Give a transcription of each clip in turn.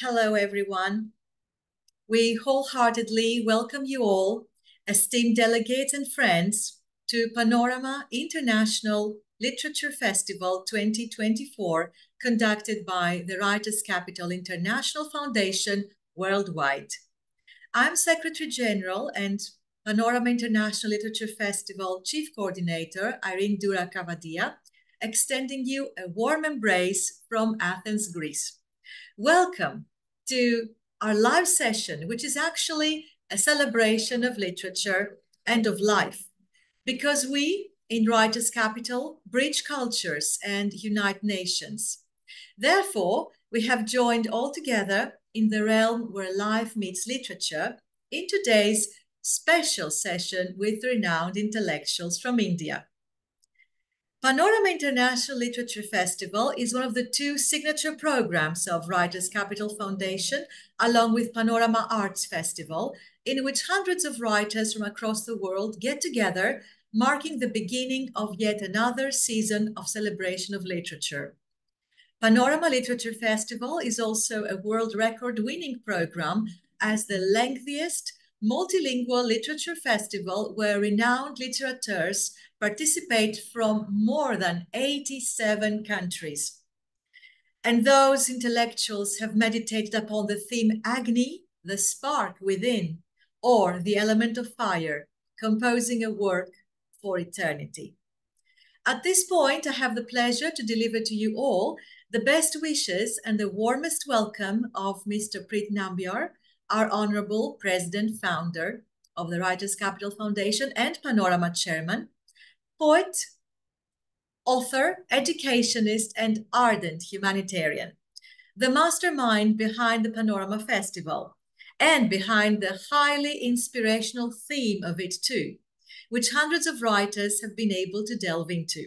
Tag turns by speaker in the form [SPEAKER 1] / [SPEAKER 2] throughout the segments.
[SPEAKER 1] Hello, everyone. We wholeheartedly welcome you all, esteemed delegates and friends, to Panorama International Literature Festival 2024, conducted by the Writers' Capital International Foundation worldwide. I'm Secretary General and Panorama International Literature Festival Chief Coordinator, Irene Doura Kavadaia, extending you a warm embrace from Athens, Greece. Welcome to our live session, which is actually a celebration of literature and of life, because we in Writers' Capital bridge cultures and unite nations. Therefore, we have joined all together in the realm where life meets literature in today's special session with renowned intellectuals from India. Panorama International Literature Festival is one of the two signature programs of Writers' Capital Foundation, along with Panorama Arts Festival, in which hundreds of writers from across the world get together, marking the beginning of yet another season of celebration of literature. Panorama Literature Festival is also a world record-winning program as the lengthiest multilingual literature festival where renowned literateurs participate from more than 87 countries. And those intellectuals have meditated upon the theme Agni, the spark within, or the element of fire, composing a work for eternity. At this point, I have the pleasure to deliver to you all the best wishes and the warmest welcome of Mr. Preet Nambiar, our Honorable President Founder of the Writers' Capital Foundation and Panorama Chairman, poet, author, educationist, and ardent humanitarian, the mastermind behind the Panorama Festival, and behind the highly inspirational theme of it too, which hundreds of writers have been able to delve into.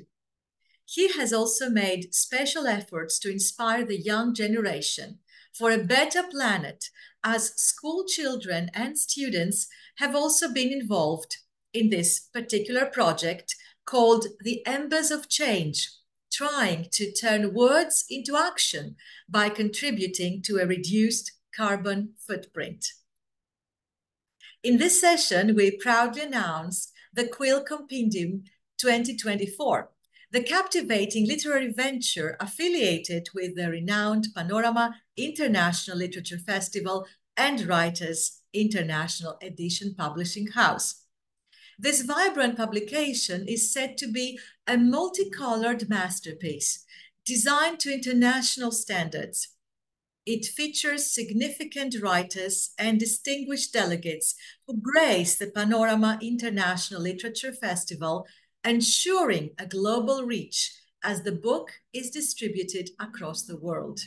[SPEAKER 1] He has also made special efforts to inspire the young generation for a better planet, as school children and students have also been involved in this particular project called The Embers of Change, trying to turn words into action by contributing to a reduced carbon footprint. In this session, we proudly announce the Quill Compendium 2024, the captivating literary venture affiliated with the renowned Panorama International Literature Festival and Writers International Edition Publishing House. This vibrant publication is said to be a multicolored masterpiece designed to international standards. It features significant writers and distinguished delegates who grace the Panorama International Literature Festival, ensuring a global reach as the book is distributed across the world.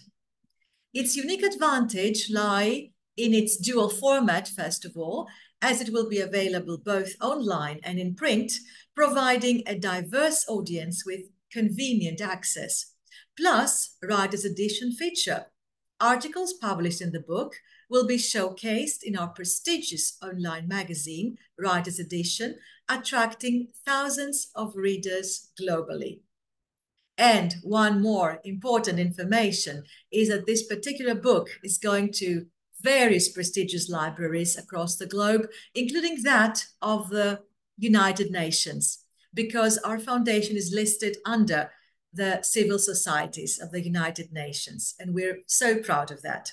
[SPEAKER 1] Its unique advantage lies in its dual format, first of all, as it will be available both online and in print, providing a diverse audience with convenient access. Plus, Writer's Edition feature. Articles published in the book will be showcased in our prestigious online magazine, Writer's Edition, attracting thousands of readers globally. And one more important information is that this particular book is going to various prestigious libraries across the globe, including that of the United Nations, because our foundation is listed under the civil societies of the United Nations, and we're so proud of that.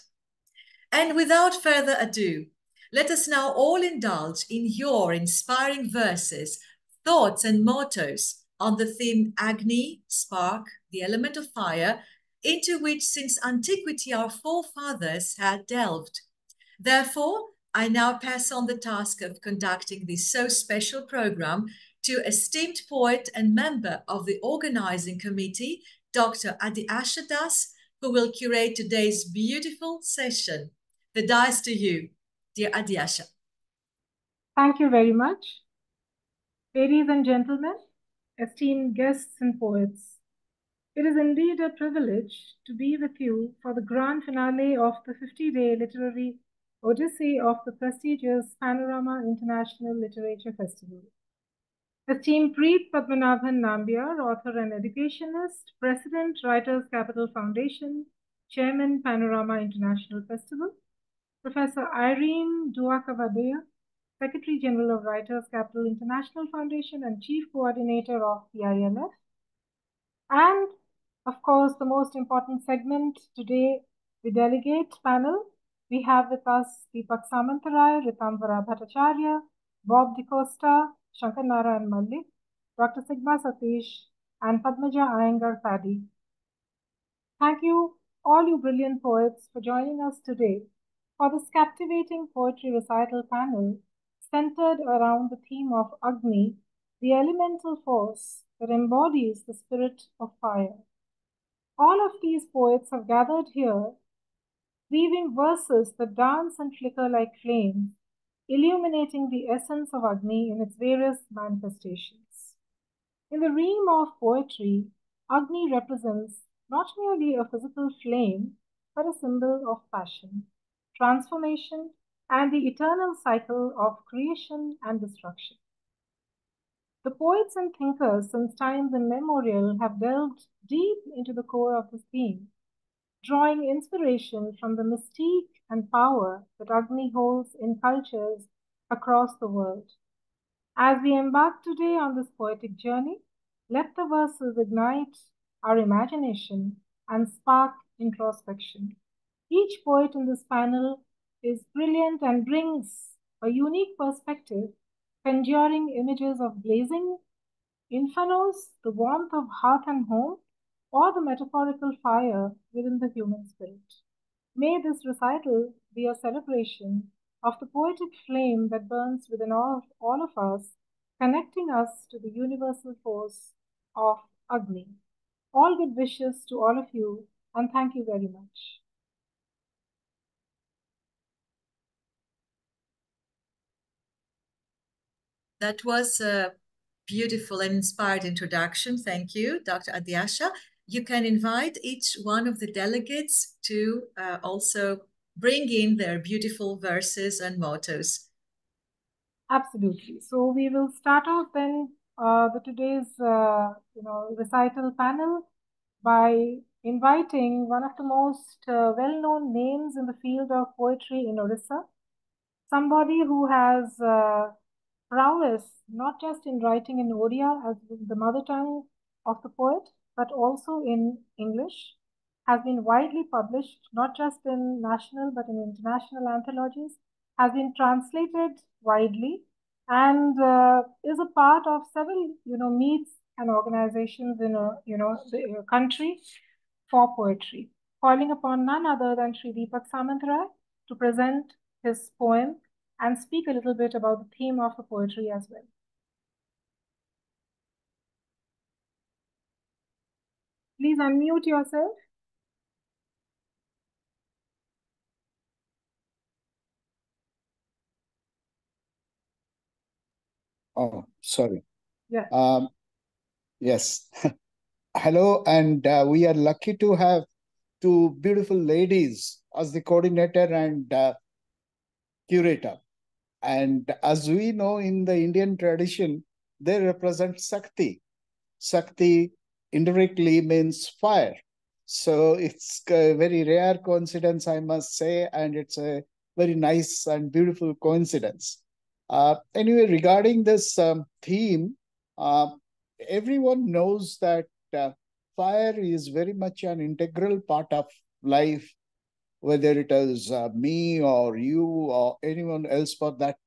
[SPEAKER 1] And without further ado, let us now all indulge in your inspiring verses, thoughts, and mottos on the theme Agni, spark, the element of fire, into which since antiquity our forefathers had delved. Therefore, I now pass on the task of conducting this so special program to esteemed poet and member of the organizing committee, Dr. Adyasha, who will curate today's beautiful session. The dice to you, dear Adyasha.
[SPEAKER 2] Thank you very much. Ladies and gentlemen, esteemed guests and poets, it is indeed a privilege to be with you for the grand finale of the 50-day literary Odyssey of the prestigious Panorama International Literature Festival. Esteemed Preet Padmanabhan Nambiar, author and educationist, President, Writers' Capital Foundation, Chairman, Panorama International Festival, Professor Irene Doura Kavadaia, Secretary General of Writers Capital International Foundation and Chief Coordinator of PILF, and of course, the most important segment today, the delegate panel. We have with us Dipak Samantarai, Ritamvara Bhattacharya, Bob DeCosta, Sankar, Narayan, Mallik, Dr. Sigma Satish, and Padmaja Iyengar Paddy. Thank you, all you brilliant poets, for joining us today for this captivating poetry recital panel centered around the theme of Agni, the elemental force that embodies the spirit of fire. All of these poets have gathered here, weaving verses that dance and flicker like flames, illuminating the essence of Agni in its various manifestations. In the realm of poetry, Agni represents not merely a physical flame, but a symbol of passion, transformation, and the eternal cycle of creation and destruction. The poets and thinkers since times immemorial have delved deep into the core of this theme, drawing inspiration from the mystique and power that Agni holds in cultures across the world. As we embark today on this poetic journey, let the verses ignite our imagination and spark introspection. Each poet in this panel is brilliant and brings a unique perspective, conjuring images of blazing infernos, the warmth of hearth and home, or the metaphorical fire within the human spirit. May this recital be a celebration of the poetic flame that burns within all of us, connecting us to the universal force of Agni. All good wishes to all of you, and thank you very much.
[SPEAKER 1] That was a beautiful and inspired introduction. Thank you, Dr. Adyasha. You can invite each one of the delegates to also bring in their beautiful verses and mottos.
[SPEAKER 2] Absolutely. So we will start off then today's recital panel by inviting one of the most well-known names in the field of poetry in Orissa, somebody who has prowess not just in writing in Odia as the mother tongue of the poet, but also in English, has been widely published not just in national but in international anthologies, has been translated widely, and is a part of several meets and organizations in the country for poetry, calling upon none other than Sri Dipak Samantarai to present his poem and speak a little bit about the theme of the poetry as well. Please unmute yourself.
[SPEAKER 3] Oh, sorry.
[SPEAKER 2] Yeah.
[SPEAKER 3] Yes. Hello, and we are lucky to have two beautiful ladies as the coordinator and curator. And as we know in the Indian tradition, they represent Sakti. Sakti indirectly means fire. So it's a very rare coincidence, I must say, and it's a very nice and beautiful coincidence. Anyway, regarding this theme, everyone knows that fire is very much an integral part of life, whether it is me or you or anyone else for that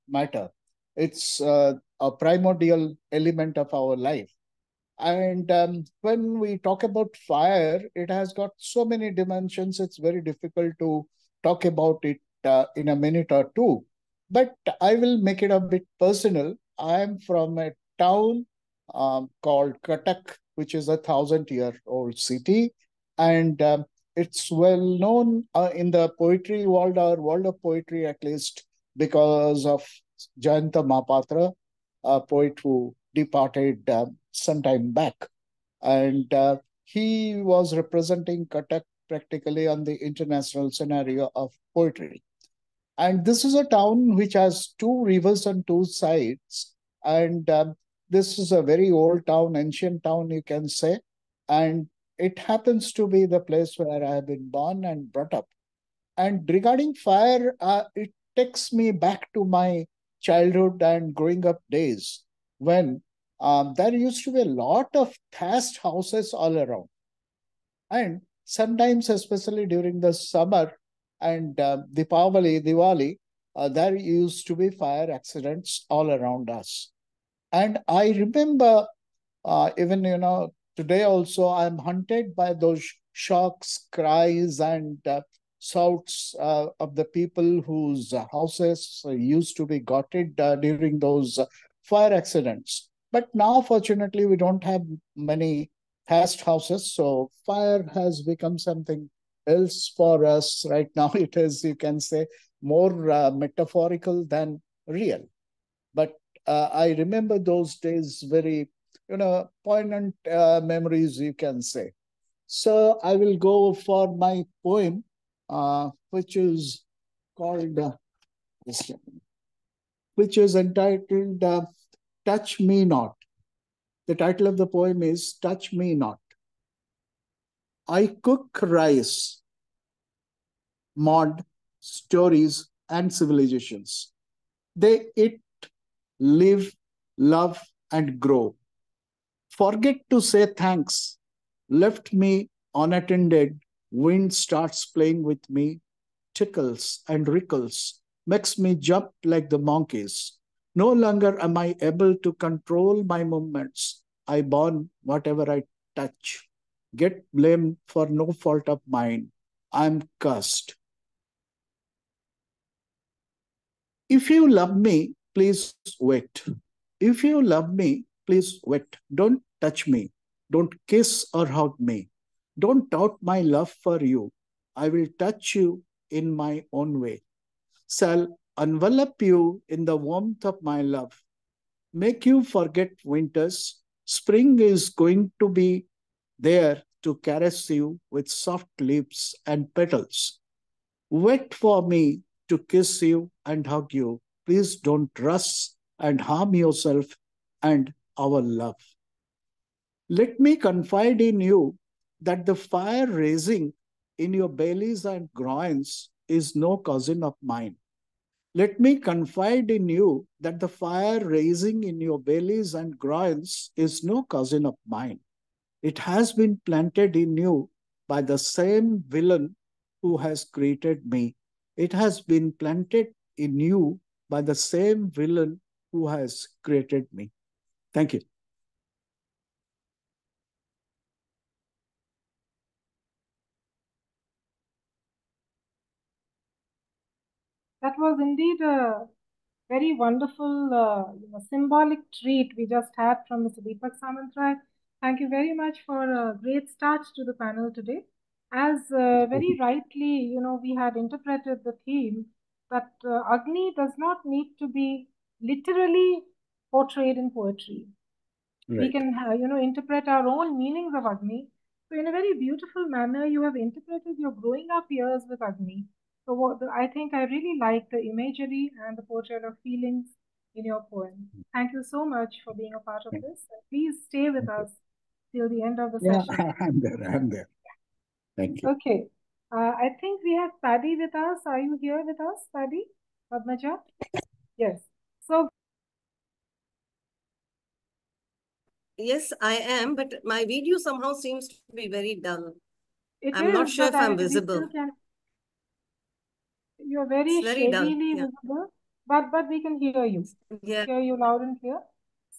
[SPEAKER 3] matter. It's a primordial element of our life. And when we talk about fire, it has got so many dimensions, it's very difficult to talk about it in a minute or two. But I will make it a bit personal. I am from a town called Cuttack, which is 1,000-year-old city. And it's well known in the poetry world, or world of poetry at least, because of Jayanta Mahapatra, a poet who departed some time back. And he was representing Cuttack practically on the international scenario of poetry. And this is a town which has two rivers on two sides. And this is a very old town, ancient town, you can say. And it happens to be the place where I have been born and brought up. And regarding fire, it takes me back to my childhood and growing up days when there used to be a lot of thatched houses all around. And sometimes, especially during the summer and Diwali, there used to be fire accidents all around us. And I remember even, today also I'm haunted by those shocks, cries, and shouts of the people whose houses used to be gutted during those fire accidents. But now, fortunately, we don't have many thatched houses, so fire has become something else for us right now. It is, you can say, more metaphorical than real. But I remember those days very, poignant memories, you can say. So I will go for my poem, which is called, which is entitled Touch Me Not. The title of the poem is Touch Me Not. I cook rice, mod, stories, and civilizations. They eat, live, love, and grow. Forget to say thanks. Left me unattended. Wind starts playing with me, tickles and rickles, makes me jump like the monkeys. No longer am I able to control my movements. I burn whatever I touch. Get blamed for no fault of mine. I'm cursed. If you love me, please wait. If you love me, please wait. Don't touch me. Don't kiss or hug me. Don't doubt my love for you. I will touch you in my own way. Shall envelop you in the warmth of my love. Make you forget winters. Spring is going to be there to caress you with soft lips and petals. Wait for me to kiss you and hug you. Please don't rush and harm yourself and our love. Let me confide in you that the fire raising in your bellies and groins is no cousin of mine. Let me confide in you that the fire raising in your bellies and groins is no cousin of mine. It has been planted in you by the same villain who has created me. It has been planted in you by the same villain who has created me. Thank you.
[SPEAKER 2] That was indeed a very wonderful, symbolic treat we just had from Mr. Dipak Samantarai. Thank you very much for a great start to the panel today. As very rightly, we had interpreted the theme that Agni does not need to be literally portrayed in poetry.
[SPEAKER 3] Right.
[SPEAKER 2] We can, interpret our own meanings of Agni. So in a very beautiful manner, you have interpreted your growing up years with Agni. So I think I really like the imagery and the portrait of feelings in your poem. Thank you so much for being a part of this. Please stay with us till the end of the session.
[SPEAKER 3] I'm there. Thank you.
[SPEAKER 2] Okay. I think we have Paddy with us. Are you here with us, Paddy? Padmaja? Yes. So
[SPEAKER 4] yes, I am, but my video somehow seems to be very dull.
[SPEAKER 2] I'm not sure
[SPEAKER 4] if I'm visible.
[SPEAKER 2] You're very shadily visible, but we can hear you.
[SPEAKER 4] Yeah.
[SPEAKER 2] Hear you loud and clear.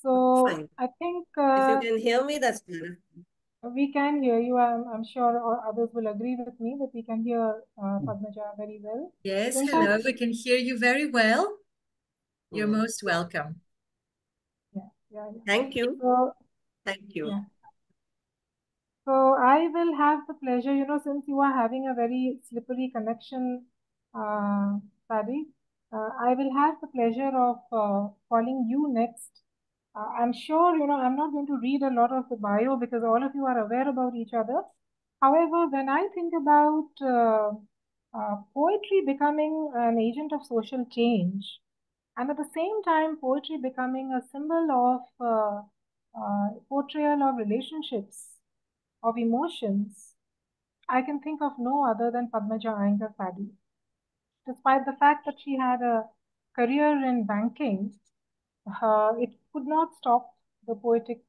[SPEAKER 2] So
[SPEAKER 4] fine.
[SPEAKER 2] I think
[SPEAKER 4] if you can hear me, that's better.
[SPEAKER 2] We can hear you. I'm sure others will agree with me that we can hear Padmaja very well.
[SPEAKER 1] Yes,
[SPEAKER 2] In
[SPEAKER 1] hello.
[SPEAKER 2] fact,
[SPEAKER 1] We can hear you very well. You're most welcome.
[SPEAKER 2] Yeah.
[SPEAKER 4] Thank you.
[SPEAKER 2] So,
[SPEAKER 4] Thank you.
[SPEAKER 2] Yeah. So I will have the pleasure, since you are having a very slippery connection, Paddy, I will have the pleasure of calling you next. I'm sure, I'm not going to read a lot of the bio because all of you are aware about each other. However, when I think about poetry becoming an agent of social change, and at the same time, poetry becoming a symbol of portrayal of relationships, of emotions, I can think of no other than Padmaja Iyengar Paddy. Despite the fact that she had a career in banking, it could not stop the poetic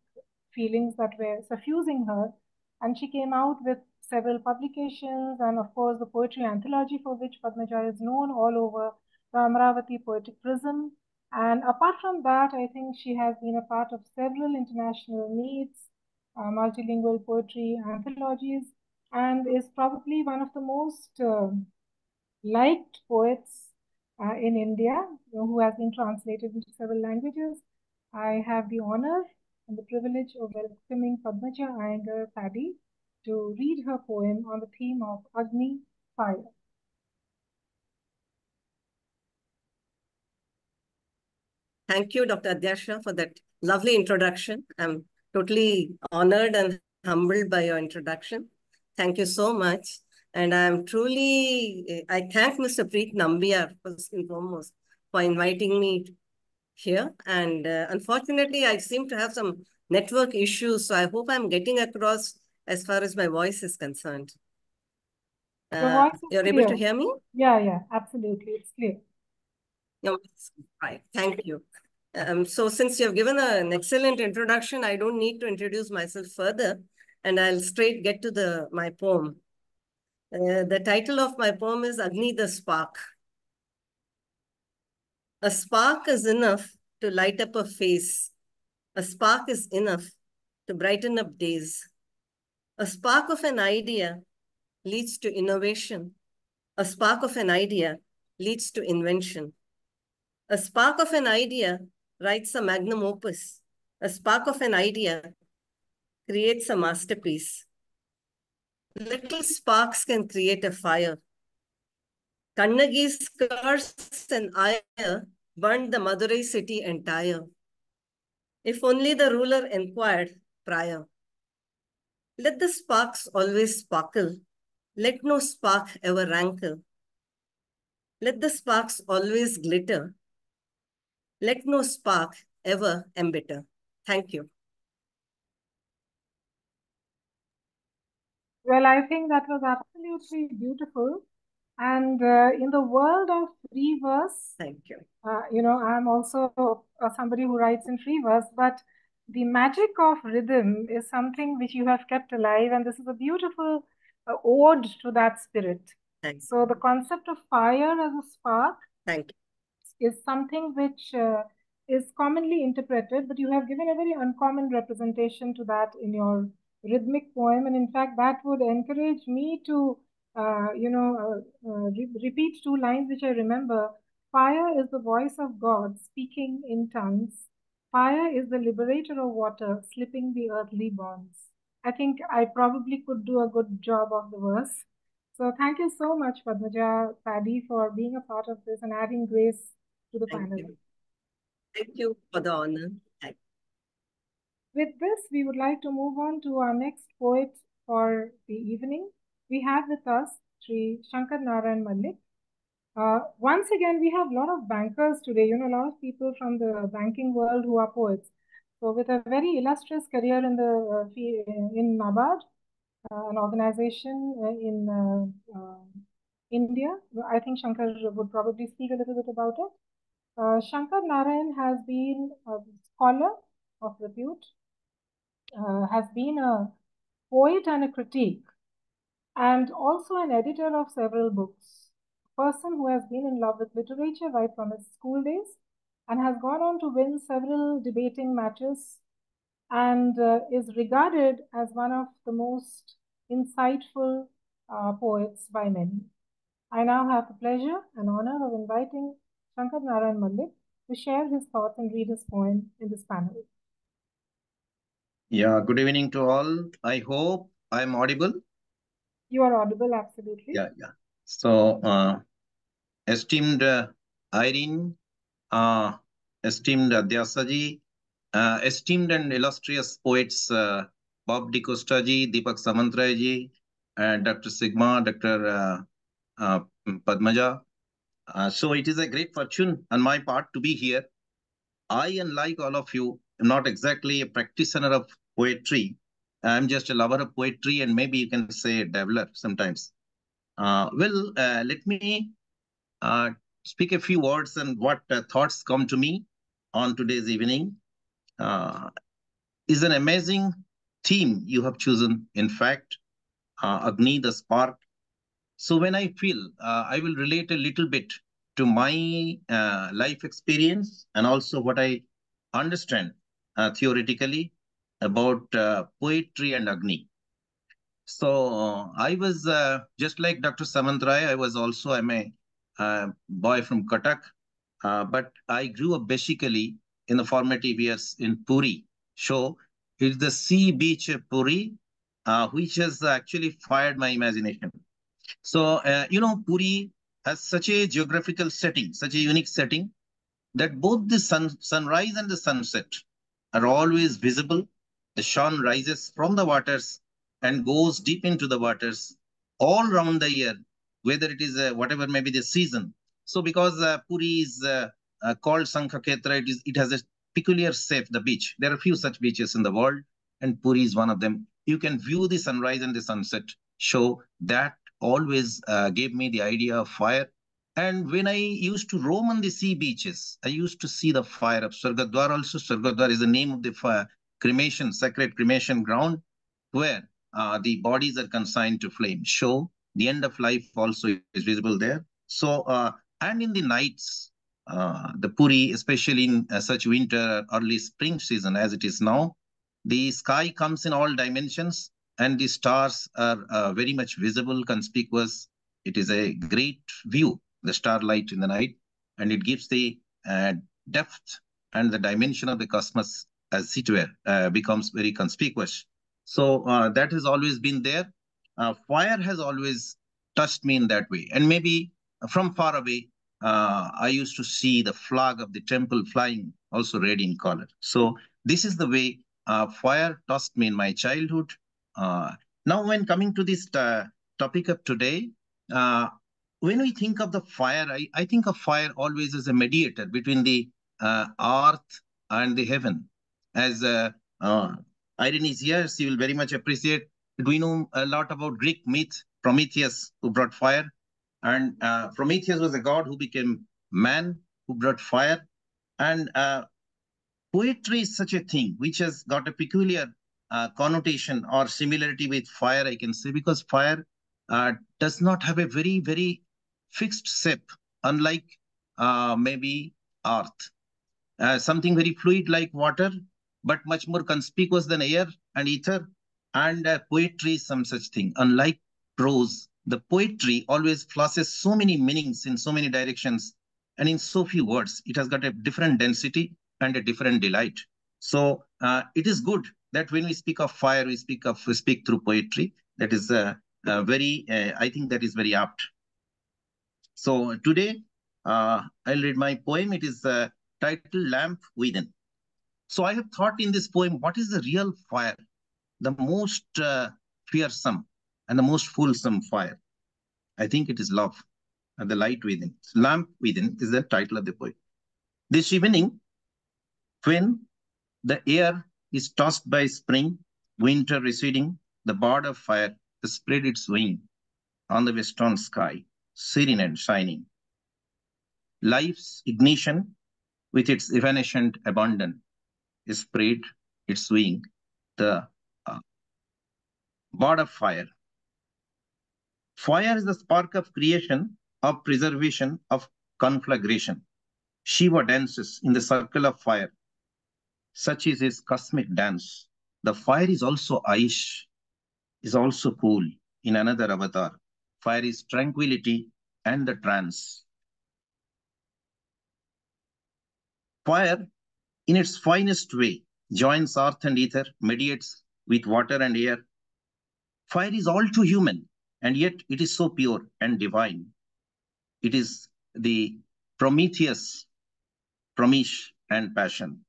[SPEAKER 2] feelings that were suffusing her. And she came out with several publications, and of course, the poetry anthology for which Padmaja is known all over the Amravati Poetic Prism. And apart from that, I think she has been a part of several international meets, multilingual poetry anthologies, and is probably one of the most liked poets in India, who has been translated into several languages. I have the honor and the privilege of welcoming Padmaja Iyengar Paddy to read her poem on the theme of Agni, fire.
[SPEAKER 4] Thank you, Dr. Adyasha, for that lovely introduction. I'm totally honored and humbled by your introduction. Thank you so much. And I'm truly, I thank Mr. Preet Nambiar, first and foremost, for inviting me here. And unfortunately, I seem to have some network issues, so I hope I'm getting across as far as my voice is concerned.
[SPEAKER 2] Your voice is
[SPEAKER 4] you're
[SPEAKER 2] clear.
[SPEAKER 4] able to hear me?
[SPEAKER 2] Yeah, absolutely. It's clear.
[SPEAKER 4] Right, thank you. So since you have given an excellent introduction, I don't need to introduce myself further, and I'll straight get to my poem. The title of my poem is Agni the Spark. A spark is enough to light up a face. A spark is enough to brighten up days. A spark of an idea leads to innovation. A spark of an idea leads to invention. A spark of an idea writes a magnum opus. A spark of an idea creates a masterpiece. Little sparks can create a fire. Kannagi's curse and ire burned the Madurai city entire. If only the ruler inquired prior. Let the sparks always sparkle. Let no spark ever rankle. Let the sparks always glitter. Let no spark ever embitter. Thank you.
[SPEAKER 2] Well, I think that was absolutely beautiful. And in the world of free verse,
[SPEAKER 4] thank you.
[SPEAKER 2] I'm also somebody who writes in free verse, but the magic of rhythm is something which you have kept alive, and this is a beautiful ode to that spirit. So the concept of fire as a spark is something which is commonly interpreted, but you have given a very uncommon representation to that in your rhythmic poem, and in fact that would encourage me to repeat two lines which I remember. Fire is the voice of God speaking in tongues. Fire is the liberator of water, slipping the earthly bonds. I think I probably could do a good job of the verse. So thank you so much, Padmaja, Paddy, for being a part of this and adding grace to the panel.
[SPEAKER 4] Thank you for the honor.
[SPEAKER 2] With this, we would like to move on to our next poet for the evening. We have with us Sri Sankar Narayan Mallik. Once again, we have a lot of bankers today, a lot of people from the banking world who are poets. So with a very illustrious career in NABARD, an organization in India, I think Shankar would probably speak a little bit about it. Shankar Narayan has been a scholar of repute, has been a poet and a critique, and also an editor of several books. A person who has been in love with literature right from his school days and has gone on to win several debating matches and is regarded as one of the most insightful poets by many. I now have the pleasure and honor of inviting Sankar Narayan Mallik to share his thoughts and read his poem in this panel.
[SPEAKER 5] Yeah, good evening to all. I hope I'm audible.
[SPEAKER 2] You are audible, absolutely.
[SPEAKER 5] Yeah. So, esteemed Irene, esteemed Adyasha ji, esteemed and illustrious poets Bob D'Costa ji, Dipak Samantarai ji, Dr. Sigma, Dr. Padmaja. So it is a great fortune on my part to be here. I, unlike all of you, am not exactly a practitioner of poetry, I'm just a lover of poetry, and maybe you can say a dabbler sometimes. Let me speak a few words and what thoughts come to me on today's evening. Is an amazing theme you have chosen. In fact, Agni, the spark. So when I feel, I will relate a little bit to my life experience and also what I understand theoretically about poetry and Agni. So I was just like Dr. Samantarai. I'm a boy from Cuttack, but I grew up basically in the formative years in Puri. So it's the sea beach of Puri, which has actually fired my imagination. So, Puri has such a geographical setting, such a unique setting, that both the sunrise and the sunset are always visible. The sun rises from the waters and goes deep into the waters all around the year, whether it is whatever may be the season. So because Puri is called Sankhaketra, it has a peculiar shape, the beach. There are few such beaches in the world, and Puri is one of them. You can view the sunrise and the sunset. So that always gave me the idea of fire. And when I used to roam on the sea beaches, I used to see the fire of Swargadwar also. Swargadwar is the name of the fire, cremation, sacred cremation ground, where the bodies are consigned to flame. So the end of life also is visible there. So, and in the nights, the Puri, especially in such winter, early spring season as it is now, the sky comes in all dimensions and the stars are very much visible, conspicuous. It is a great view, the starlight in the night, and it gives the depth and the dimension of the cosmos, as it were, becomes very conspicuous. So that has always been there. Fire has always touched me in that way. And maybe from far away, I used to see the flag of the temple flying, also red in color. So this is the way fire touched me in my childhood. Now, when coming to this topic of today, when we think of the fire, I think of fire always as a mediator between the earth and the heaven. As Irene is here, she will very much appreciate. We know a lot about Greek myth, Prometheus, who brought fire. And Prometheus was a god who became man, who brought fire. And poetry is such a thing which has got a peculiar connotation or similarity with fire, I can say, because fire does not have a very, very fixed shape, unlike maybe earth. Something very fluid like water, but much more conspicuous than air and ether. And poetry is some such thing. Unlike prose, the poetry always flashes so many meanings in so many directions and in so few words. It has got a different density and a different delight. So it is good that when we speak of fire, we speak through poetry. That is I think that is very apt. So today, I'll read my poem. It is titled Lamp Within. So I have thought in this poem, what is the real fire? The most fearsome and the most fulsome fire. I think it is love and the light within. Lamp Within is the title of the poem. This evening, when the air is tossed by spring, winter receding, the bird of fire has spread its wing on the western sky, serene and shining. Life's ignition, with its evanescent abandon, is spread its wing, the bird of fire. Fire is the spark of creation, of preservation, of conflagration. Shiva dances in the circle of fire. Such is his cosmic dance. The fire is also ice, is also cool in another avatar. Fire is tranquility and the trance. Fire, in its finest way, joins earth and ether, mediates with water and air. Fire is all too human, and yet it is so pure and divine. It is the Prometheus, Promesh, and passion.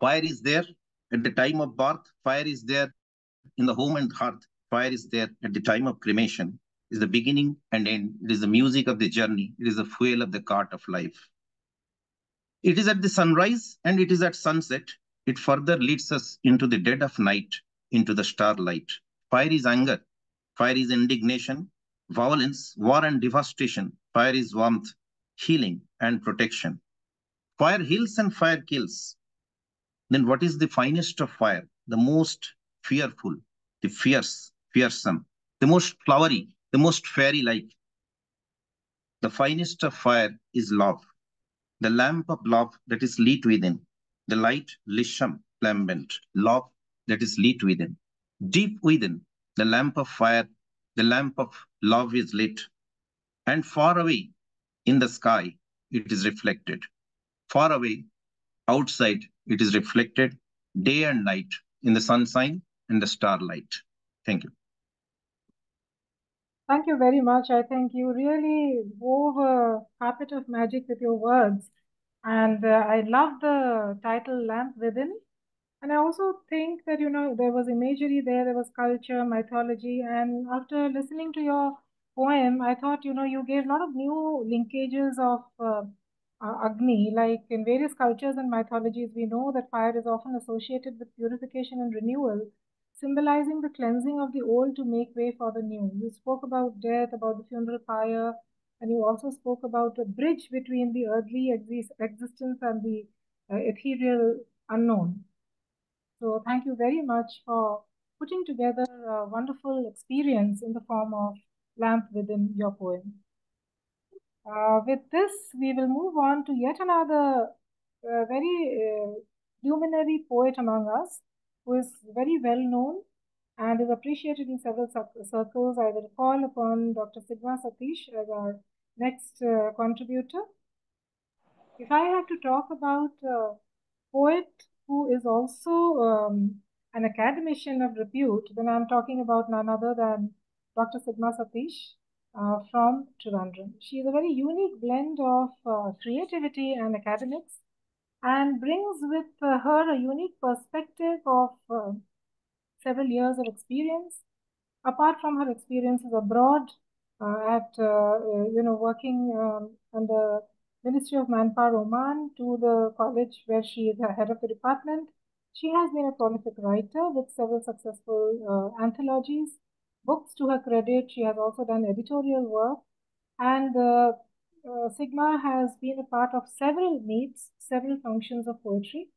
[SPEAKER 5] Fire is there at the time of birth. Fire is there in the home and hearth. Fire is there at the time of cremation. It is the beginning and end. It is the music of the journey. It is the fuel of the cart of life. It is at the sunrise and it is at sunset. It further leads us into the dead of night, into the starlight. Fire is anger. Fire is indignation, violence, war and devastation. Fire is warmth, healing and protection. Fire heals and fire kills. Then what is the finest of fire? The most fearful, the fierce, fearsome, the most flowery, the most fairy-like. The finest of fire is love, the lamp of love that is lit within, the light lisham lambent, love that is lit within. Deep within, the lamp of fire, the lamp of love is lit, and far away in the sky, it is reflected. Far away, outside, it is reflected day and night in the sunshine and the starlight. Thank you.
[SPEAKER 2] Thank you very much. I think you really wove a carpet of magic with your words. And I love the title Lamp Within. And I also think that, there was imagery there was culture, mythology. And after listening to your poem, I thought, you gave a lot of new linkages of Agni. Like in various cultures and mythologies, we know that fire is often associated with purification and renewal, symbolizing the cleansing of the old to make way for the new. You spoke about death, about the funeral pyre, and you also spoke about a bridge between the earthly existence and the ethereal unknown. So thank you very much for putting together a wonderful experience in the form of lamp within your poem. With this, we will move on to yet another very luminary poet among us, who is very well known and is appreciated in several circles. I will call upon Dr. Sigma Satish as our next contributor. If I have to talk about a poet who is also an academician of repute, then I'm talking about none other than Dr. Sigma Satish from Trivandrum. She is a very unique blend of creativity and academics, and brings with her a unique perspective of several years of experience. Apart from her experiences abroad at working on the Ministry of Manpower Oman to the college where she is the head of the department, she has been a prolific writer with several successful anthologies, books to her credit. She has also done editorial work, and Sigma has been a part of several meets, several functions of poetry.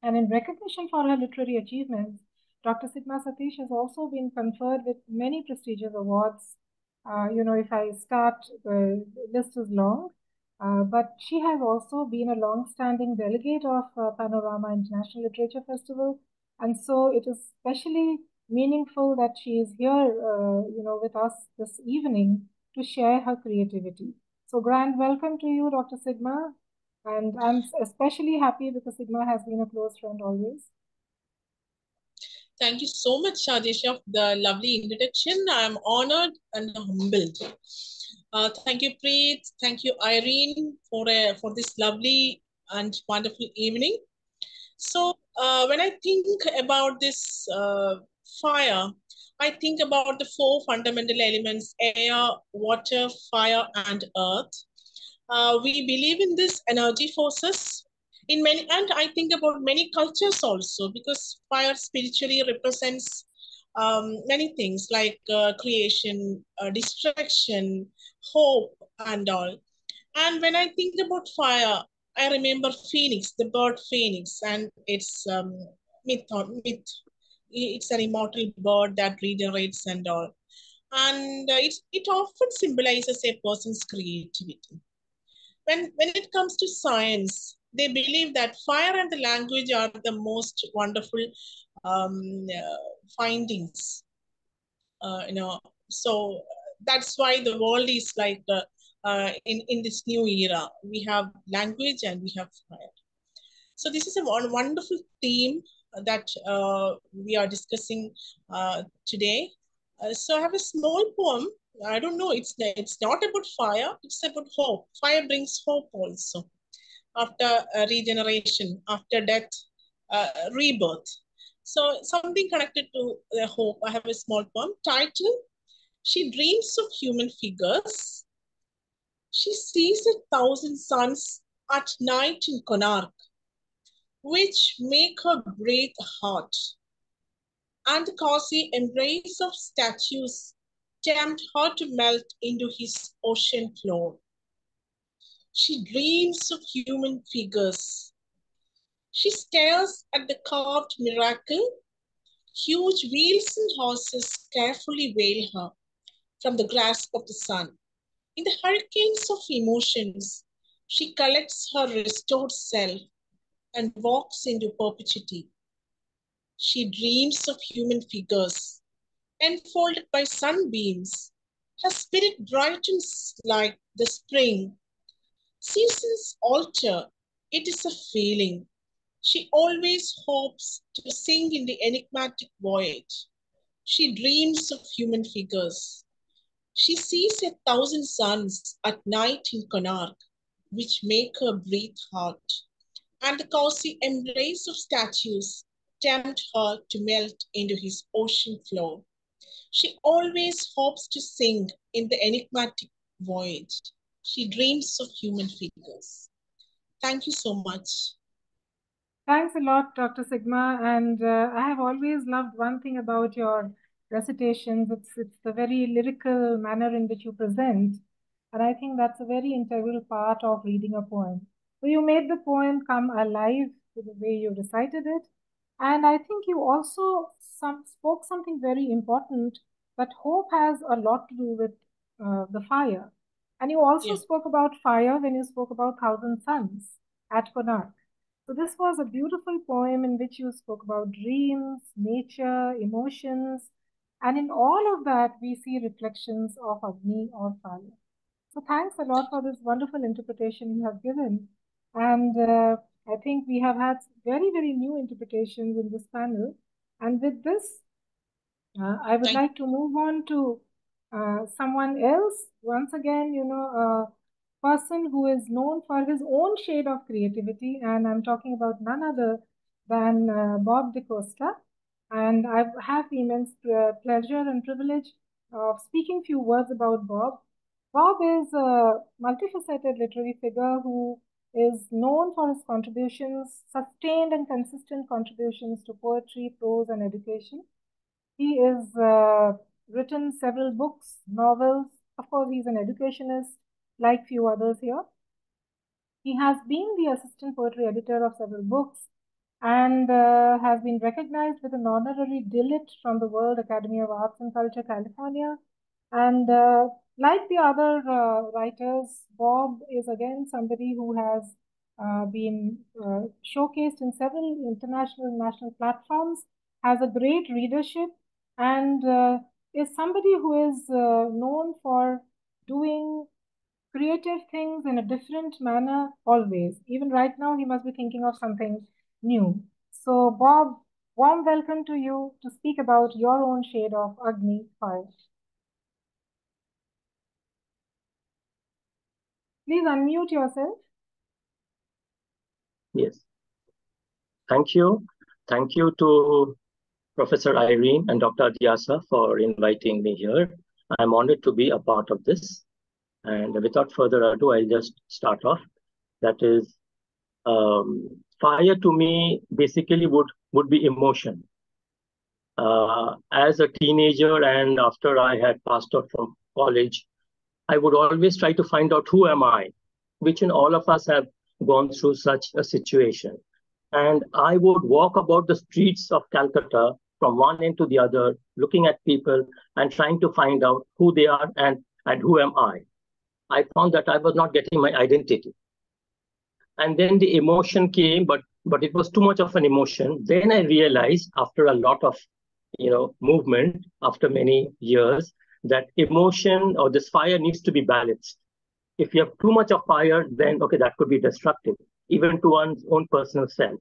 [SPEAKER 2] And in recognition for her literary achievements, Dr. Sigma Satish has also been conferred with many prestigious awards. If I start, the list is long, but she has also been a long-standing delegate of Panorama International Literature Festival. And so it is especially meaningful that she is here, with us this evening to share her creativity. So grand welcome to you, Dr. Sigma. And I'm especially happy because Sigma has been a close friend always.
[SPEAKER 6] Thank you so much, Adyasha, for the lovely introduction. I'm honored and humbled. Thank you, Preet. Thank you, Irene, for this lovely and wonderful evening. So when I think about this fire, I think about the 4 fundamental elements: air, water, fire, and earth. We believe in these energy forces in many, and I think about many cultures also, because fire spiritually represents many things like creation, destruction, hope, and all. And when I think about fire, I remember Phoenix, the bird Phoenix, and its myth. It's an immortal bird that regenerates and all. And it often symbolizes a person's creativity. When it comes to science, they believe that fire and the language are the most wonderful findings. So that's why the world is like in this new era. We have language and we have fire. So this is a wonderful theme that we are discussing today. So I have a small poem. I don't know, it's not about fire, it's about hope. Fire brings hope also. After regeneration, after death, rebirth. So something connected to the hope. I have a small poem titled, She Dreams of Human Figures. She sees 1,000 suns at night in Konark. which make her breathe hot. And the cozy embrace of statues tempt her to melt into his ocean floor. She dreams of human figures. She stares at the carved miracle. Huge wheels and horses carefully veil her from the grasp of the sun. In the hurricanes of emotions, she collects her restored self and walks into perpetuity. She dreams of human figures, enfolded by sunbeams. Her spirit brightens like the spring. Seasons alter, it is a feeling. She always hopes to sing in the enigmatic void. She dreams of human figures. She sees 1,000 suns at night in Konark, which make her breathe hard. And the cozy embrace of statues tempt her to melt into his ocean floor. She always hopes to sing in the enigmatic void. She dreams of human figures. Thank you so much.
[SPEAKER 2] Thanks a lot, Dr. Sigma. And I have always loved one thing about your recitations. It's the very lyrical manner in which you present. And I think that's a very integral part of reading a poem. So you made the poem come alive with the way you recited it. And I think you also spoke something very important, that hope has a lot to do with the fire. And you also spoke about fire when you spoke about 1,000 Suns at Konark. So this was a beautiful poem in which you spoke about dreams, nature, emotions, and in all of that we see reflections of Agni or fire. So thanks a lot for this wonderful interpretation you have given. And I think we have had very, very new interpretations in this panel. And with this, I would like to move on to someone else. Once again, person who is known for his own shade of creativity, and I'm talking about none other than Bob DeCosta. And I have the immense pleasure and privilege of speaking few words about Bob. Bob is a multifaceted literary figure who is known for his contributions, sustained and consistent contributions to poetry, prose, and education. He is written several books, novels. Of course, he's an educationist, like few others here. He has been the assistant poetry editor of several books and has been recognized with an honorary DELEGATES from the World Academy of Arts and Culture, California. And like the other writers, Bob is again somebody who has been showcased in several international and national platforms, has a great readership, and is somebody who is known for doing creative things in a different manner always. Even right now, he must be thinking of something new. So, Bob, warm welcome to you to speak about your own shade of Agni, fire. Please unmute yourself.
[SPEAKER 7] Yes. Thank you. Thank you to Professor Irene and Dr. Adyasha for inviting me here. I'm honored to be a part of this. And without further ado, I'll just start off. That is, fire to me basically would be emotion. As a teenager and after I had passed out from college, I would always try to find out who am I, which in all of us have gone through such a situation. And I would walk about the streets of Calcutta from one end to the other, looking at people and trying to find out who they are and who am I. I found that I was not getting my identity. And then the emotion came, but it was too much of an emotion. Then I realized after a lot of movement, after many years, that emotion or this fire needs to be balanced. If you have too much of fire, then okay, that could be destructive, even to one's own personal self.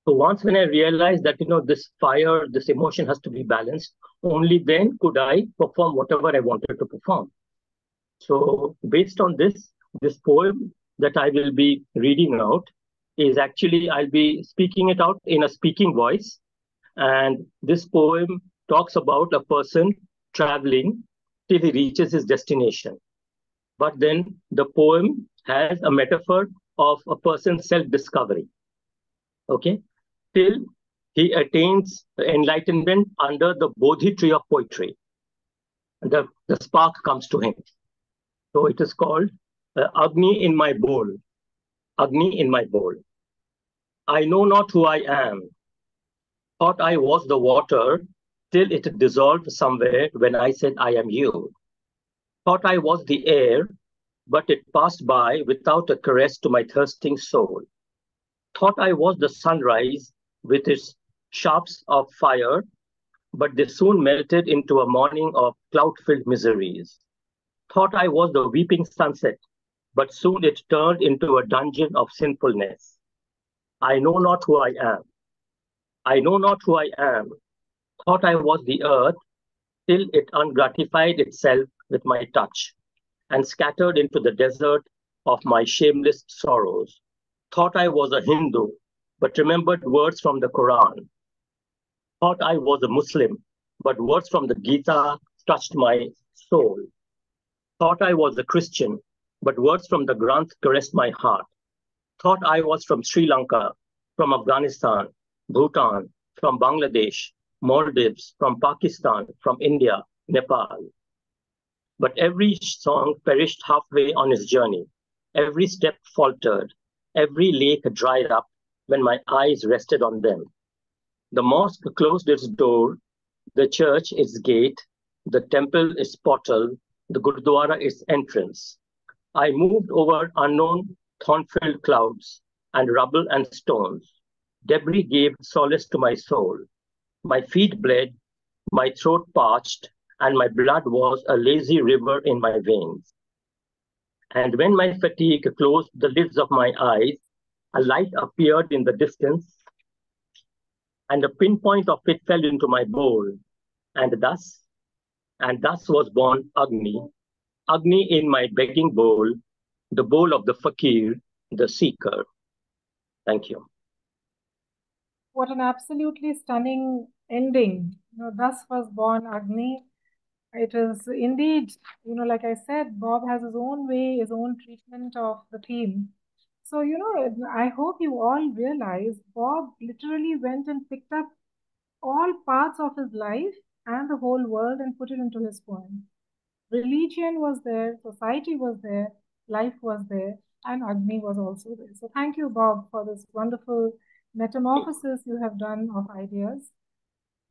[SPEAKER 7] So once when I realized that this fire, this emotion has to be balanced, only then could I perform whatever I wanted to perform. So based on this poem that I will be reading out is actually, I'll be speaking it out in a speaking voice. And this poem talks about a person traveling till he reaches his destination. But then the poem has a metaphor of a person's self-discovery. okay, till he attains enlightenment under the Bodhi tree of poetry. The spark comes to him. So it is called Agni in my bowl. Agni in my bowl. I know not who I am. Thought I was the water till it dissolved somewhere when I said I am you. Thought I was the air, but it passed by without a caress to my thirsting soul. Thought I was the sunrise with its sharps of fire, but they soon melted into a morning of cloud-filled miseries. Thought I was the weeping sunset, but soon it turned into a dungeon of sinfulness. I know not who I am. I know not who I am. Thought I was the earth, till it ungratified itself with my touch, and scattered into the desert of my shameless sorrows. Thought I was a Hindu, but remembered words from the Quran. Thought I was a Muslim, but words from the Gita touched my soul. Thought I was a Christian, but words from the Granth caressed my heart. Thought I was from Sri Lanka, from Afghanistan, Bhutan, from Bangladesh, Maldives, from Pakistan, from India, Nepal. But every song perished halfway on its journey. Every step faltered. Every lake dried up when my eyes rested on them. The mosque closed its door, the church its gate, the temple its portal, the Gurdwara its entrance. I moved over unknown thorn-filled clouds and rubble and stones. Debris gave solace to my soul. My feet bled, my throat parched, and my blood was a lazy river in my veins. And when my fatigue closed the lids of my eyes, a light appeared in the distance, and a pinpoint of it fell into my bowl. And thus was born Agni, Agni in my begging bowl, the bowl of the fakir, the seeker. Thank you.
[SPEAKER 2] What an absolutely stunning ending. Thus was born Agni. It is indeed, like I said, Bob has his own way, his own treatment of the theme. So, I hope you all realize Bob literally went and picked up all parts of his life and the whole world and put it into his poem. Religion was there, society was there, life was there, and Agni was also there. So thank you, Bob, for this wonderful metamorphosis you have done of ideas.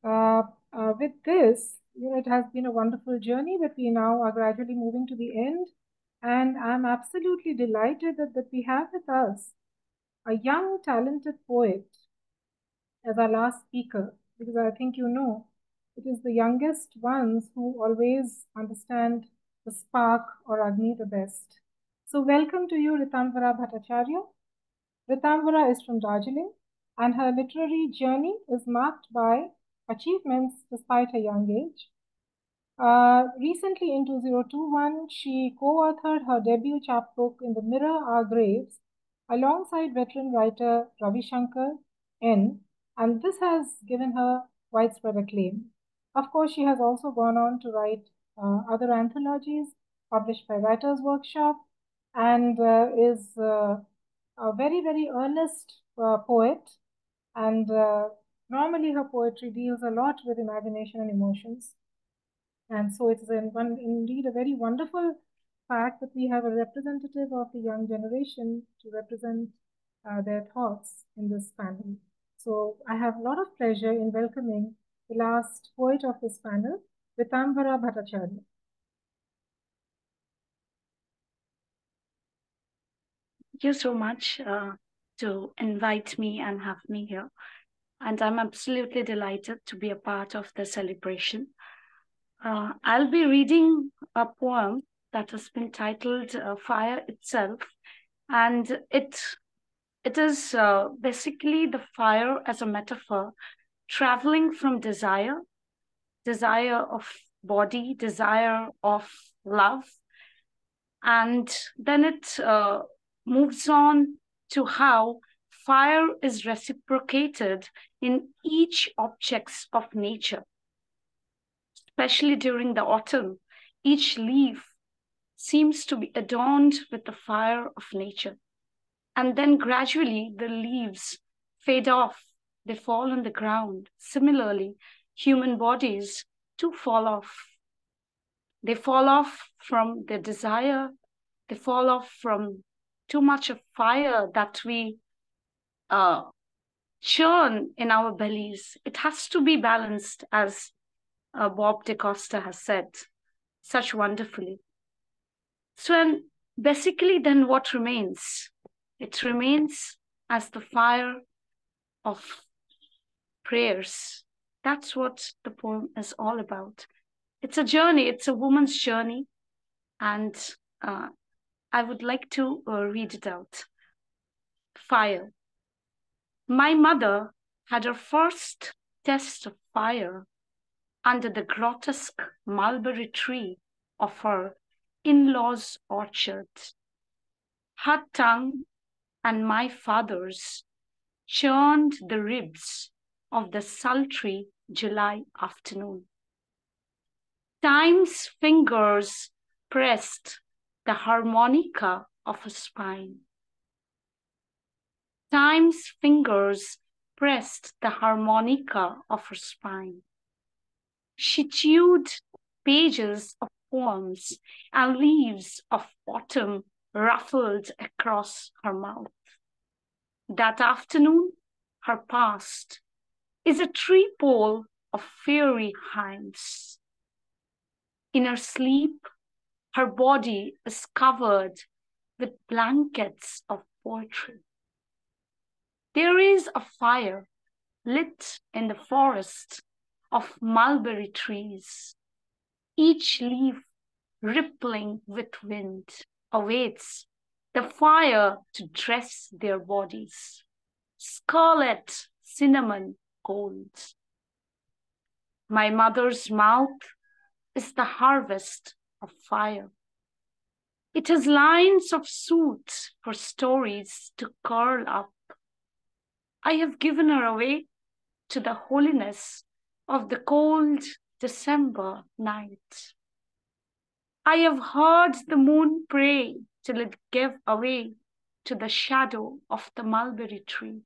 [SPEAKER 2] With this, it has been a wonderful journey, but we now are gradually moving to the end. And I'm absolutely delighted that we have with us a young, talented poet as our last speaker, because I think it is the youngest ones who always understand the spark or Agni the best. So welcome to you, Ritamvara Bhattacharya. Ritamvara is from Darjeeling, and her literary journey is marked by achievements despite her young age. Recently in 2021, she co-authored her debut chapbook In the Mirror Our Graves alongside veteran writer Ravi Shankar N, and this has given her widespread acclaim. Of course, she has also gone on to write other anthologies published by Writers' Workshop, and is a very, very earnest poet, and normally her poetry deals a lot with imagination and emotions. And so it is indeed a very wonderful fact that we have a representative of the young generation to represent their thoughts in this panel. So I have a lot of pleasure in welcoming the last poet of this panel, Ritamvara Bhattacharya.
[SPEAKER 8] Thank you so much to invite me and have me here. And I'm absolutely delighted to be a part of the celebration. I'll be reading a poem that has been titled Fire Itself. And it is basically the fire as a metaphor, traveling from desire of body, desire of love. And then it moves on to how fire is reciprocated in each objects of nature. Especially during the autumn, each leaf seems to be adorned with the fire of nature. And then gradually the leaves fade off, they fall on the ground. Similarly, human bodies too fall off. They fall off from their desire. They fall off from too much of fire that we churn in our bellies. It has to be balanced, as Bob DaCosta has said such wonderfully. So, and basically then what remains? It remains as the fire of prayers. That's what the poem is all about. It's a journey. It's a woman's journey. And I would like to read it out. Fire. My mother had her first test of fire under the grotesque mulberry tree of her in-laws' orchard. Her tongue and my father's churned the ribs of the sultry July afternoon. Time's fingers pressed the harmonica of her spine. Time's fingers pressed the harmonica of her spine. She chewed pages of poems and leaves of autumn ruffled across her mouth. That afternoon, her past is a tree pole of fairy hymns. In her sleep, her body is covered with blankets of poetry. There is a fire lit in the forest of mulberry trees. Each leaf rippling with wind awaits the fire to dress their bodies. Scarlet, cinnamon, gold. My mother's mouth is the harvest of fire. It has lines of soot for stories to curl up. I have given her away to the holiness of the cold December night. I have heard the moon pray till it gave away to the shadow of the mulberry tree.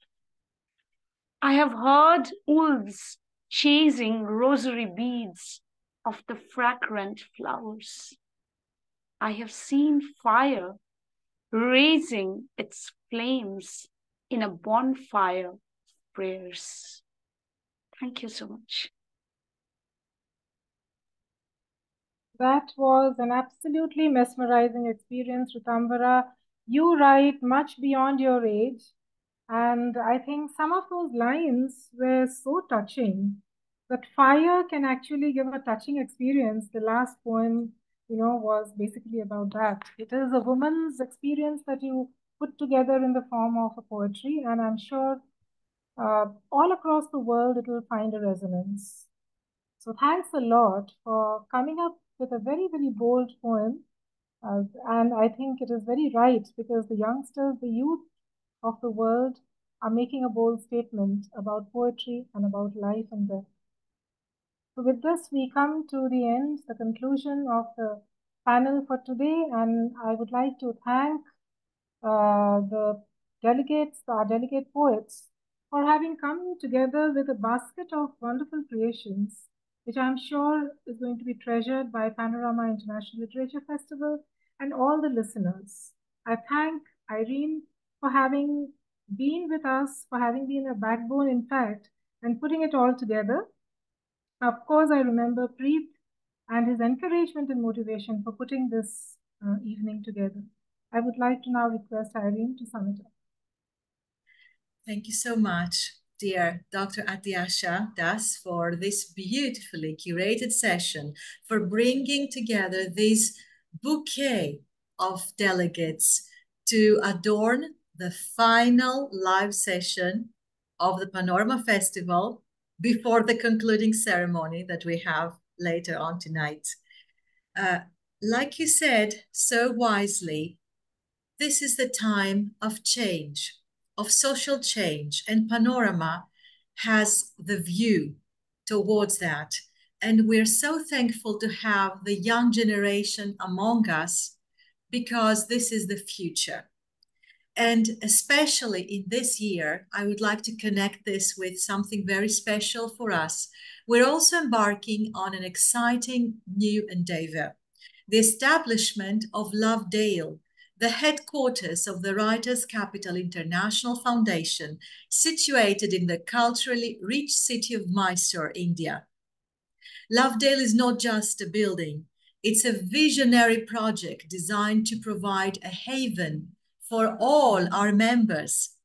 [SPEAKER 8] I have heard wolves chasing rosary beads of the fragrant flowers. I have seen fire raising its flames in a bonfire of prayers. Thank you so much.
[SPEAKER 2] That was an absolutely mesmerizing experience, Ritamvara. You write much beyond your age. And I think some of those lines were so touching that fire can actually give a touching experience. The last poem, was basically about that. It is a woman's experience that you put together in the form of a poetry. And I'm sure all across the world, it will find a resonance. So thanks a lot for coming up with a very, very bold poem. And I think it is very right because the youngsters, the youth of the world are making a bold statement about poetry and about life and death. So with this, we come to the end, the conclusion of the panel for today. And I would like to thank the delegates, our delegate poets, for having come together with a basket of wonderful creations, which I'm sure is going to be treasured by Panorama International Literature Festival and all the listeners. I thank Irene for having been with us, for having been a backbone, in fact, and putting it all together. Of course, I remember Preet and his encouragement and motivation for putting this evening together. I would like to now request Irene to sum it up.
[SPEAKER 1] Thank you so much, dear Dr. Adyasha Das, for this beautifully curated session, for bringing together this bouquet of delegates to adorn the final live session of the Panorama Festival before the concluding ceremony that we have later on tonight. Like you said so wisely, this is the time of change, of social change, and Panorama has the view towards that. And we're so thankful to have the young generation among us because this is the future. And especially in this year, I would like to connect this with something very special for us. We're also embarking on an exciting new endeavor, the establishment of Lovedale, the headquarters of the Writers' Capital International Foundation, situated in the culturally rich city of Mysore, India. Lovedale is not just a building, it's a visionary project designed to provide a haven for all our members,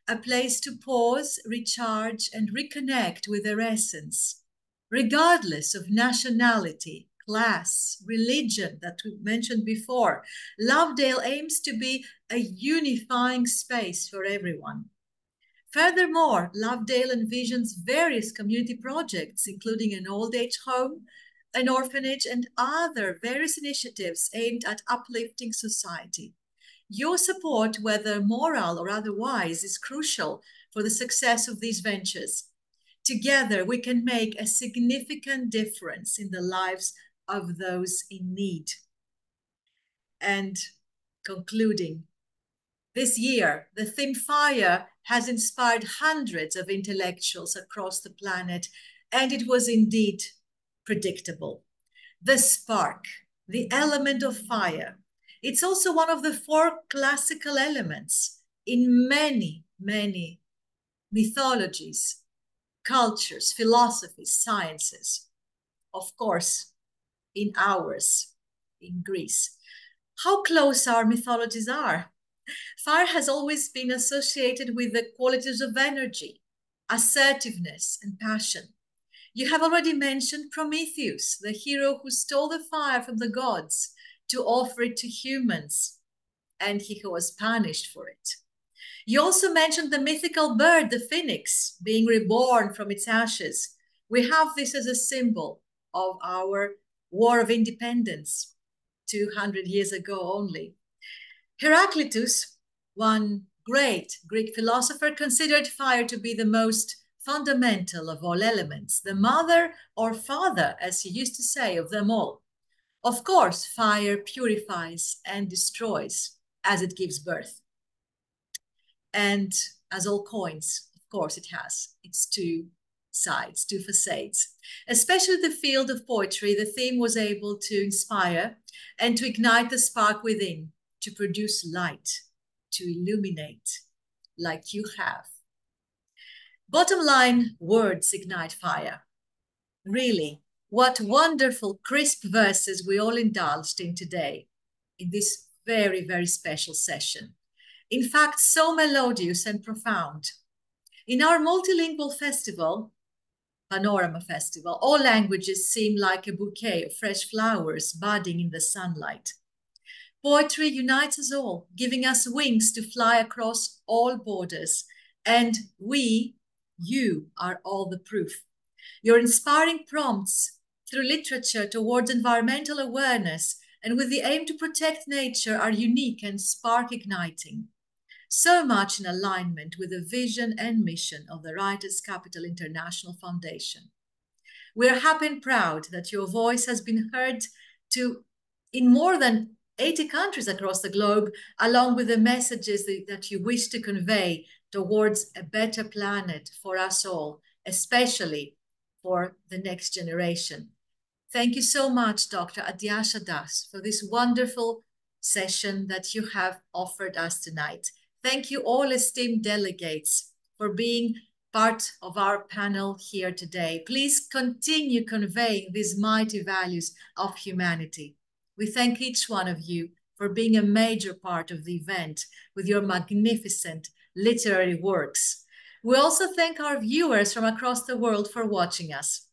[SPEAKER 1] a place to pause, recharge, and reconnect with their essence, regardless of nationality, class, religion that we mentioned before. Lovedale aims to be a unifying space for everyone. Furthermore, Lovedale envisions various community projects, including an old age home, an orphanage, and other various initiatives aimed at uplifting society. Your support, whether moral or otherwise, is crucial for the success of these ventures. Together, we can make a significant difference in the lives of those in need. And concluding, this year, the theme Fire has inspired hundreds of intellectuals across the planet, and it was indeed predictable. The spark, the element of fire, it's also one of the 4 classical elements in many, many mythologies, cultures, philosophies, sciences. Of course, in ours, in Greece. How close our mythologies are. Fire has always been associated with the qualities of energy, assertiveness, and passion. You have already mentioned Prometheus, the hero who stole the fire from the gods to offer it to humans, and he was punished for it. You also mentioned the mythical bird, the phoenix, being reborn from its ashes. We have this as a symbol of our war of independence 200 years ago only. Heraclitus, one great Greek philosopher, considered fire to be the most fundamental of all elements, the mother or father, as he used to say, of them all. Of course, fire purifies and destroys as it gives birth. And as all coins, of course, it has its 2 sides, 2 facades. Especially the field of poetry, the theme was able to inspire and to ignite the spark within, to produce light, to illuminate, like you have. Bottom line, words ignite fire. Really, what wonderful, crisp verses we all indulged in today, in this very, very special session. In fact, so melodious and profound. In our multilingual festival, Panorama Festival, all languages seem like a bouquet of fresh flowers budding in the sunlight. Poetry unites us all, giving us wings to fly across all borders. And you are all the proof. Your inspiring prompts through literature towards environmental awareness and with the aim to protect nature are unique and spark igniting. So much in alignment with the vision and mission of the Writers' Capital International Foundation. We are happy and proud that your voice has been heard in more than 80 countries across the globe, along with the messages that you wish to convey towards a better planet for us all, especially for the next generation. Thank you so much, Dr. Adyasha Das, for this wonderful session that you have offered us tonight. Thank you all esteemed delegates for being part of our panel here today. Please continue conveying these mighty values of humanity. We thank each one of you for being a major part of the event with your magnificent literary works. We also thank our viewers from across the world for watching us.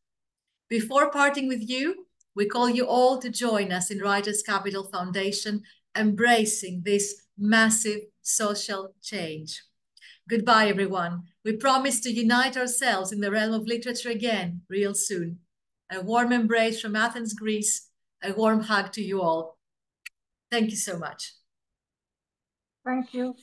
[SPEAKER 1] Before parting with you, we call you all to join us in Writers' Capital Foundation, embracing this massive social change. Goodbye, everyone. We promise to unite ourselves in the realm of literature again real soon. A warm embrace from Athens, Greece. A warm hug to you all. Thank you so much.
[SPEAKER 2] Thank you.